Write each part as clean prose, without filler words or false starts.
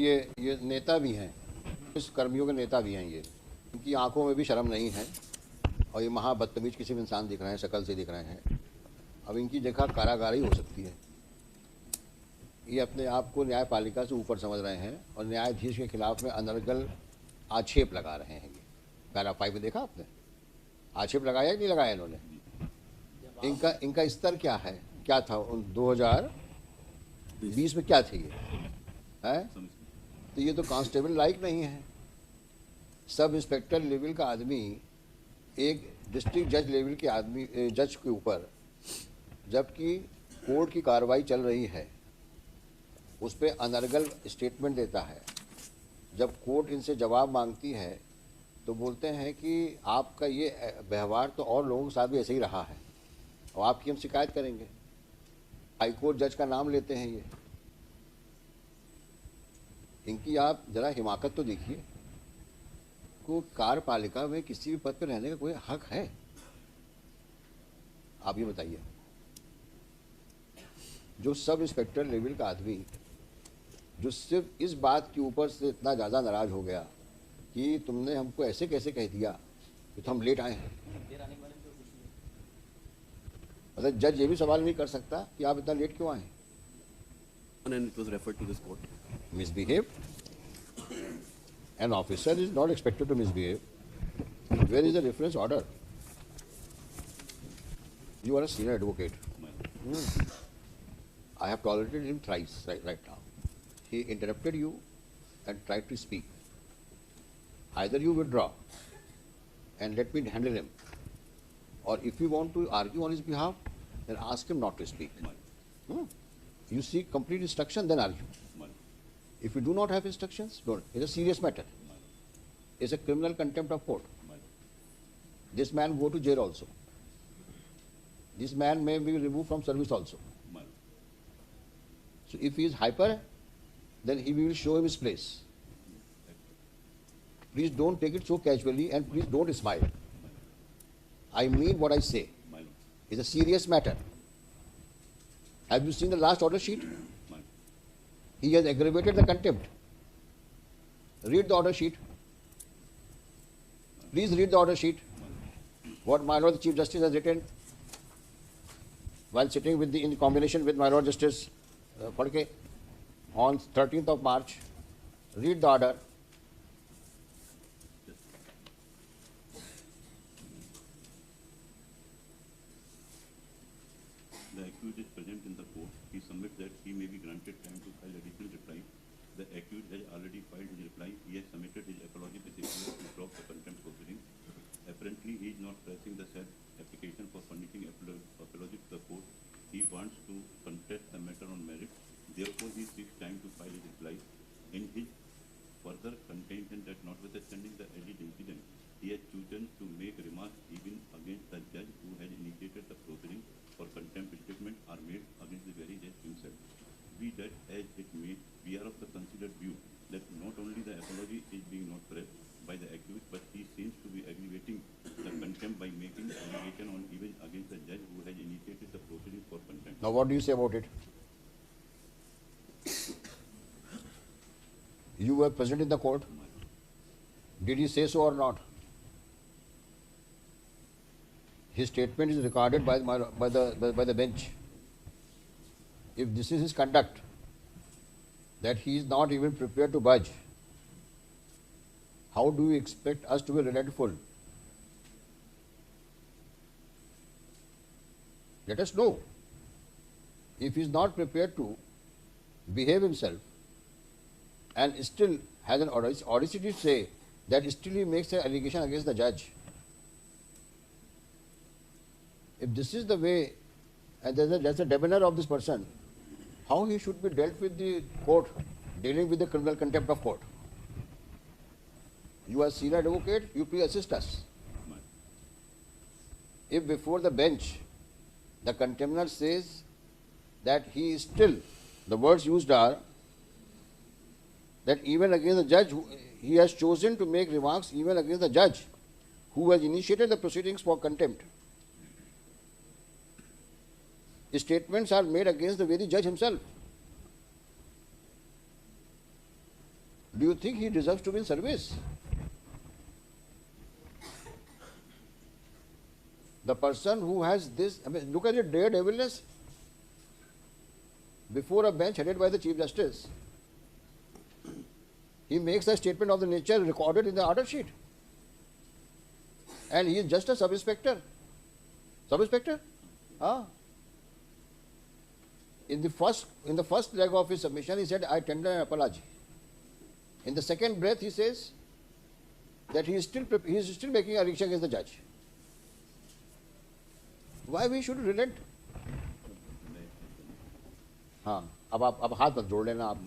ये नेता भी हैं, इस कर्मियों के नेता भी हैं ये, इनकी आंखों में भी शर्म नहीं है और ये महा बदतमीज किसी भी इंसान दिख रहे हैं, शक्ल से दिख रहे हैं। अब इनकी जगह कारागारी हो सकती है। ये अपने आप को न्यायपालिका से ऊपर समझ रहे हैं और न्यायाधीश के खिलाफ में अनर्गल आक्षेप लगा रहे हैं। ये पैरा 5 में देखा आपने, आक्षेप लगाया कि नहीं लगाया इन्होंने? इनका स्तर क्या है, क्या था 2020 में क्या थी ये है? तो ये तो कांस्टेबल लायक नहीं है। सब इंस्पेक्टर लेवल का आदमी एक डिस्ट्रिक्ट जज लेवल के आदमी जज के ऊपर, जबकि कोर्ट की कार्रवाई चल रही है, उस पर अनर्गल स्टेटमेंट देता है। जब कोर्ट इनसे जवाब मांगती है तो बोलते हैं कि आपका ये व्यवहार तो और लोगों के साथ भी ऐसे ही रहा है और आपकी हम शिकायत करेंगे। हाईकोर्ट जज का नाम लेते हैं ये। इनकी आप जरा हिमाकत तो देखिए, को कार्यपालिका में किसी भी पद पर रहने का कोई हक है? आप ये बताइए। जो सब इंस्पेक्टर लेवल का आदमी जो सिर्फ इस बात के ऊपर से इतना ज़्यादा नाराज हो गया कि तुमने हमको ऐसे कैसे कह दिया कि तो हम लेट आए हैं। मतलब जज ये भी सवाल नहीं कर सकता कि आप इतना लेट क्यों आए। And it was referred to this court. Misbehave. An officer is not expected to misbehave. Where is the reference order? You are a senior advocate. I have tolerated him thrice right now. He interrupted you and tried to speak. Either you withdraw and let me handle him, or if you want to argue on his behalf, then ask him not to speak. You seek complete instruction, then argue. If you do not have instructions, don't. It's a serious matter. It's a criminal contempt of court. This man go to jail also. This man may be removed from service also. So if he is hyper, then he will show him his place. Please don't take it so casually and please don't smile. I mean what I say. It's a serious matter. Have you seen the last order sheet? He has aggravated the contempt. Read the order sheet. Please read the order sheet. What my Lord the Chief Justice has written while sitting with in combination with my Lord Justice Phadke on 13th of March. Read the order. The accused is present in the court. He submits that he may be granted time to file additional reply. The accused has already filed his reply. He has submitted his apology specifically to drop the contempt proceedings. Apparently, he is not pressing the said application for furnishing apology to the court. He wants to contest the matter on merit. Therefore, he seeks time to file his reply. In his further contention that notwithstanding the alleged incident, he has chosen to make remarks even against the judge who has initiated the proceeding. For contempt statements are made against the very judge himself. Be that as it may, we are of the considered view that not only the apology is being not pressed by the accused, but he seems to be aggravating the contempt by making allegation on even against the judge who has initiated the proceeding for contempt. Now what do you say about it? You were present in the court. Did he say so or not? His statement is recorded by the bench. If this is his conduct, that he is not even prepared to budge, how do you expect us to be relentful? Let us know. If he is not prepared to behave himself and still has an audacity to say that still he makes an allegation against the judge. If this is the way, and that's a demeanor of this person, how he should be dealt with the court, dealing with the criminal contempt of court? You are senior advocate, you please assist us. If before the bench, the contemptor says that he is still, the words used are, that even against the judge, he has chosen to make remarks even against the judge who has initiated the proceedings for contempt. Statements are made against the very judge himself. Do you think he deserves to be in service? The person who has this, I mean, look at the daredevilness before a bench headed by the Chief Justice. He makes a statement of the nature recorded in the order sheet. And he is just a sub-inspector. Sub-inspector? Ah. In the first leg of his submission, he said, I tender an apology. In the second breath, he says that he is still making a reaction against the judge. Why we should relent? हाँ, अब हाथ मत जोड़ लेना आप.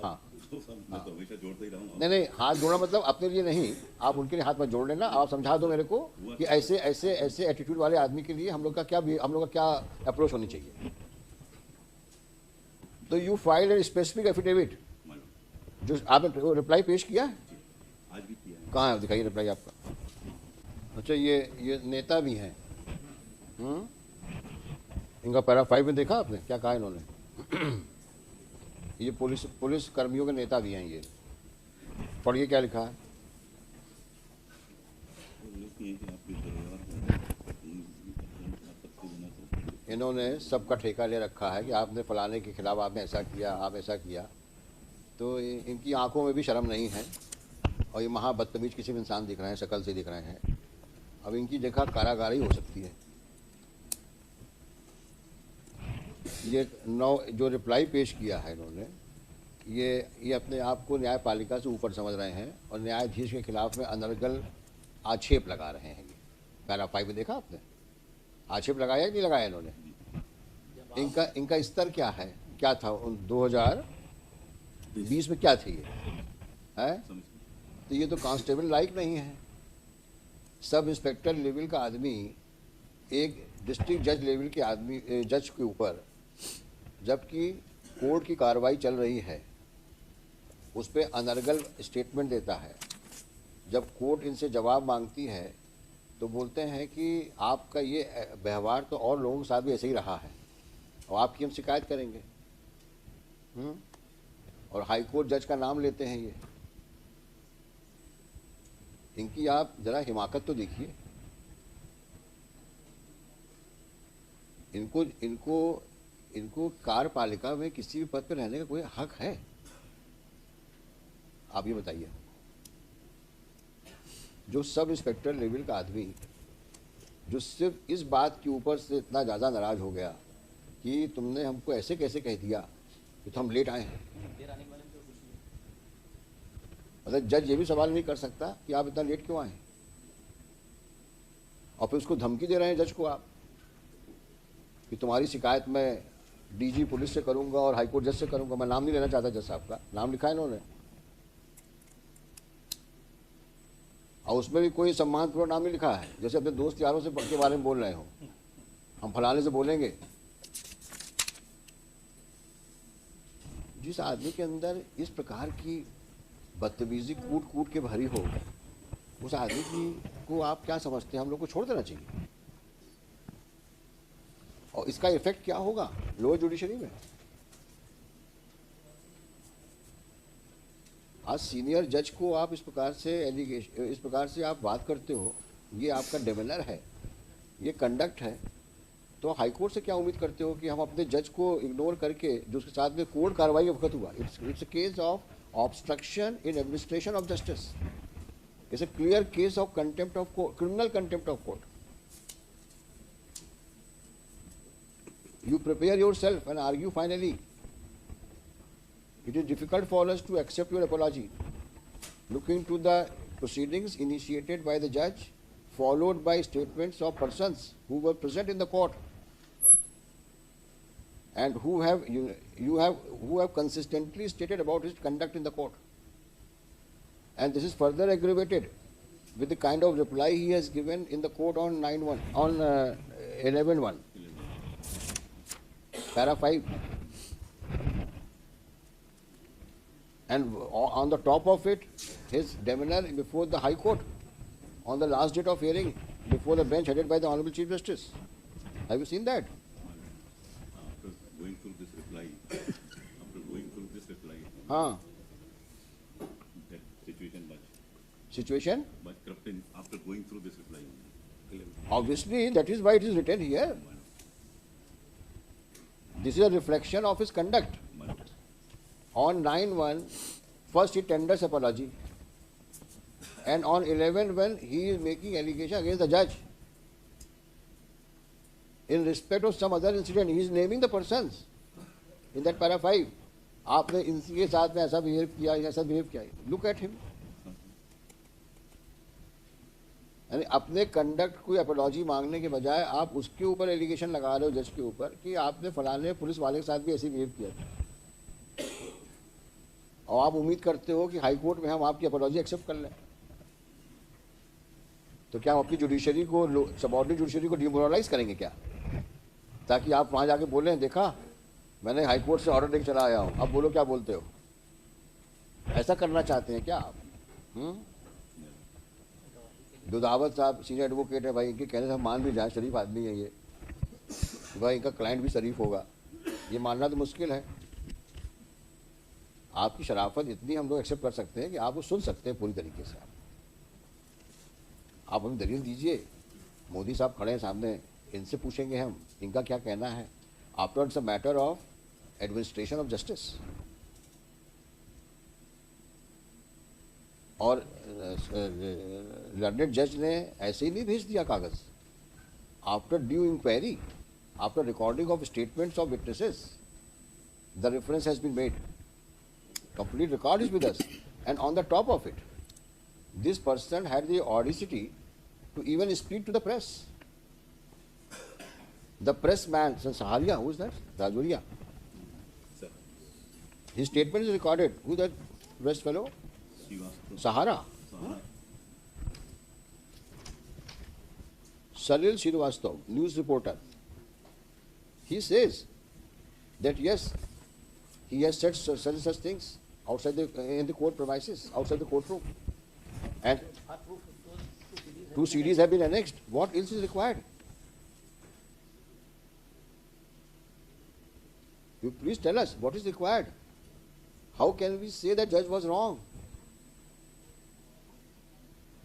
हाँ. मैं तो हमेशा जोड़ता ही रहूँगा. नहीं हाथ जोड़ना मतलब अपने लिए नहीं, आप उनके लिए हाथ मत जोड़ लेना. आप समझा दो मेरे को कि ऐसे एटीट्यूड वाले आदमी के लिए हम लोग का क्या अप्रोच होनी चाहिए. तो you file a specific affidavit जो आपने रिप्लाई पेश किया है. आज भी किया है. कहाँ है, दिखाइए रिप्लाई आपका. अच्छा, ये नेता भी हैं. इनका पैरा 5 में देखा आपने क्या कहा इन्होंने. ये पुलिस कर्मियों के नेता भी हैं. ये पढ़िए क्या लिखा है. इन्होंने सबका ठेका ले रखा है कि आपने फलाने के खिलाफ आपने ऐसा किया, आप ऐसा किया. तो इनकी आंखों में भी शर्म नहीं है और ये महा बदतमीज किसी भी इंसान दिख रहे हैं, शक्ल से दिख रहे हैं. अब इनकी जगह कारागारी हो सकती है. ये जो रिप्लाई पेश किया है इन्होंने, ये अपने आप को न्यायपालिका से ऊपर समझ रहे हैं और न्यायाधीश के खिलाफ में अनर्गल आक्षेप लगा रहे हैं. ये पैरा 5 में देखा आपने, आक्षेप लगाया कि नहीं लगाया इन्होंने. इनका स्तर क्या है, क्या था 2020 में क्या थे ये है. तो ये तो कांस्टेबल लाइक नहीं है. सब इंस्पेक्टर लेवल का आदमी एक डिस्ट्रिक्ट जज लेवल के आदमी जज के ऊपर, जबकि कोर्ट की कार्रवाई चल रही है, उस पर अनर्गल स्टेटमेंट देता है. जब कोर्ट इनसे जवाब मांगती है तो बोलते हैं कि आपका ये व्यवहार तो और लोगों के साथ भी ऐसे ही रहा है और आपकी हम शिकायत करेंगे. और हाई कोर्ट जज का नाम लेते हैं ये. इनकी आप जरा हिमाकत तो देखिए. इनको कार्यपालिका में किसी भी पद पर रहने का कोई हक है? आप ये बताइए. जो सब इंस्पेक्टर लेवल का आदमी जो सिर्फ इस बात के ऊपर से इतना ज़्यादा नाराज हो गया कि तुमने हमको ऐसे कैसे कह दिया कि तो हम लेट आए हैं. मतलब जज ये भी सवाल नहीं कर सकता कि आप इतना लेट क्यों आए, और फिर उसको धमकी दे रहे हैं जज को आप कि तुम्हारी शिकायत मैं डीजी पुलिस से करूंगा और हाईकोर्ट जज से करूंगा. मैं नाम नहीं लेना चाहता जज साहब का, नाम लिखा है इन्होंने और उसमें भी कोई सम्मानपूर्वक नाम नहीं लिखा है. जैसे अपने दोस्त यारों से के बारे में बोल रहे हो, हम फलाने से बोलेंगे. जिस आदमी के अंदर इस प्रकार की बदतमीजी कूट के भरी हो, उस आदमी को आप क्या समझते हैं हम लोग को छोड़ देना चाहिए. और इसका इफेक्ट क्या होगा लोअर जुडिशरी में. आज सीनियर जज को आप इस प्रकार से आप बात करते हो, ये आपका डेमेनर है, ये कंडक्ट है. तो हाईकोर्ट से क्या उम्मीद करते हो कि हम अपने जज को इग्नोर करके जो उसके साथ में कोर्ट कार्रवाई के वक्त हुआ. It's a case of obstruction in administration of justice. It's a clear case of contempt of court, criminal contempt of court. You prepare yourself and argue finally. It is difficult for us to accept your apology. Look into the proceedings initiated by the judge, followed by statements of persons who were present in the court and who have consistently stated about his conduct in the court. And this is further aggravated with the kind of reply he has given in the court on 11/1. Para 5, and on the top of it, his demeanor before the High Court on the last date of hearing before the bench headed by the Honorable Chief Justice. Have you seen that? After going through this reply, हाँ. situation? by corrupting after going through this reply only. Obviously, that is why it is written here. This is a reflection of his conduct. On 9/1, first he tenders apology, and on 11/1 he is making allegation against the judge. In respect of some other incident, he is naming the persons in that para 5. आपने इनके साथ में ऐसा behave किया, ऐसा behave किया. Look at him. यानी अपने कंडक्ट कोई अपॉलॉजी मांगने के बजाय आप उसके ऊपर एलिगेशन लगा रहे हो जज के ऊपर कि आपने फलाने पुलिस वाले के साथ भी ऐसी बिहेव किया था, और आप उम्मीद करते हो कि हाई कोर्ट में हम आपकी अपॉलॉजी एक्सेप्ट कर लें. तो क्या हम अपनी जुडिशरी को, सबऑर्डिनेट जुडिशरी को डिमोरलाइज करेंगे क्या, ताकि आप वहाँ जाके बोलें देखा मैंने हाई कोर्ट से ऑर्डर लेकर चला आया हूँ, अब बोलो क्या बोलते हो. ऐसा करना चाहते हैं क्या आप? दुधावत साहब सीनियर एडवोकेट है भाई, इनके कहने से हम मान भी जाएं, शरीफ आदमी है ये, भाई इनका क्लाइंट भी शरीफ होगा, ये मानना तो मुश्किल है. आपकी शराफत इतनी हम लोग एक्सेप्ट कर सकते हैं कि आप वो सुन सकते हैं पूरी तरीके से. आप हमें दलील दीजिए. मोदी साहब खड़े हैं सामने, इनसे पूछेंगे हम इनका क्या कहना है. After it's a matter of administration of justice. और लर्नेड जज ने ऐसे ही नहीं भेज दिया कागज. After due inquiry, after recording of statements of witnesses, the reference has been made. Complete record is with us, and on the top of it, this person had the audacity to even speak to the press. The pressman, Saharia, who is that? Rajoria. His statement is recorded. Who is that press fellow? Sahara. Salil Srivastava, news reporter. He says that yes, he has said such things outside in the court premises, outside the courtroom, and 2 CDs have been annexed. What else is required? You please tell us what is required. How can we say that judge was wrong,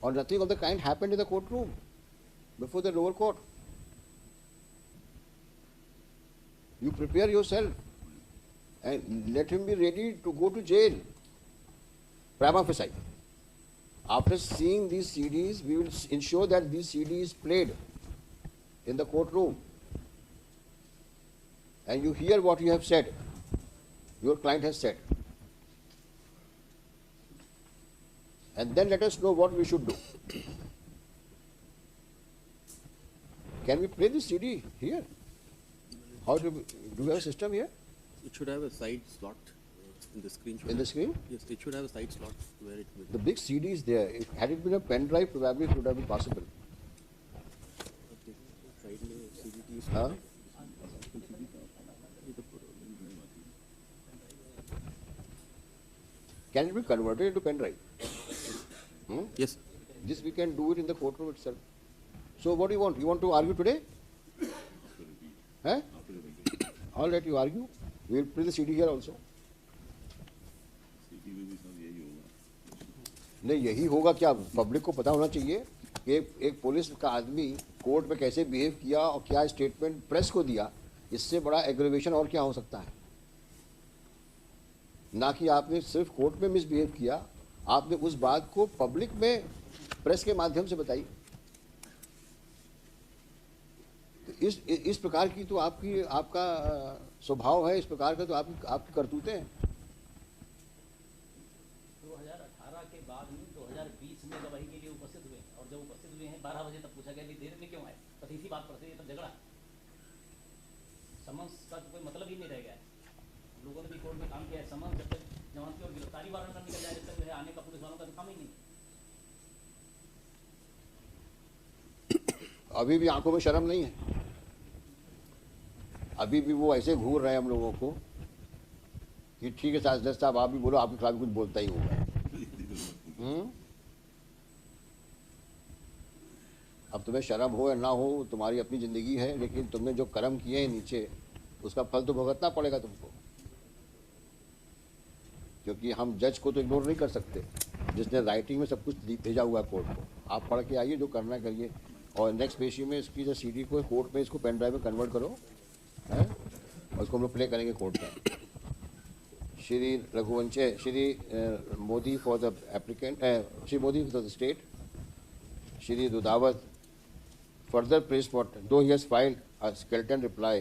or nothing of the kind happened in the courtroom before the lower court? You prepare yourself and let him be ready to go to jail. Prima facie. After seeing these CDs, we will ensure that these CDs played in the courtroom, and you hear what you have said, your client has said, and then let us know what we should do. Can we play this CD here? How do we have a system here? It should have a side slot in the screen. In the screen? Yes, it should have a side slot where it will. The big CD is there. Had it been a pen drive, probably it would have been possible. Okay. Side में CDT is Huh? Can it be converted into pen drive? Yes. This we can do it in the courtroom itself. So what do you want? You want to argue today? Huh? All right, you argue. We will play the CD here also. नहीं यही होगा क्या? Public को पता होना चाहिए कि एक पुलिस का आदमी कोर्ट में कैसे बिहेव किया और क्या स्टेटमेंट प्रेस को दिया. इससे बड़ा एग्रीवेशन और क्या हो सकता है? ना कि आपने सिर्फ कोर्ट में मिसबिहेव किया, आपने उस बात को पब्लिक में प्रेस के माध्यम से बताई. इस प्रकार की तो आपका स्वभाव है, इस प्रकार का तो आपकी करतूतें हैं. 2018 के बाद में 2020 में गवाही के लिए उपस्थित हुए, और जब उपस्थित हुए हैं 12 बजे तब पूछा गया कि देर में क्यों आए, बस इसी बात पर से तब झगड़ा. समन्स का कोई मतलब ही नहीं रह गया है. लोगों ने भी कोर्ट में काम किया है. समन्स जब तक जमानत और गिरफ्तारी वारंट न निकल जाए जब तक जो है आने का पुलिस वालों का तो काम ही नहीं. अभी भी आंखों में शर्म नहीं है. अभी भी वो ऐसे घूर रहे हैं हम लोगों को कि ठीक है जज साहब आप भी बोलो, आपके खिलाफ कुछ बोलता ही होगा. अब तुम्हें शर्म हो या ना हो, तुम्हारी अपनी ज़िंदगी है, लेकिन तुमने जो कर्म किए हैं नीचे, उसका फल तो भुगतना पड़ेगा तुमको, क्योंकि हम जज को तो इग्नोर नहीं कर सकते. जिसने राइटिंग में सब कुछ भेजा हुआ है कोर्ट को। आप पढ़ के आइए, जो करना है करिए, और नेक्स्ट पेशी में इसकी जो CD को कोर्ट में इसको पेन ड्राइव में कन्वर्ट करो, है, और उसको हम लोग प्ले करेंगे कोर्ट में। Shri Raghuvanshi, Shri Modi for the applicant, Shri Modi for the state, Shri Dudhawat further praised for, though he has filed a skeleton reply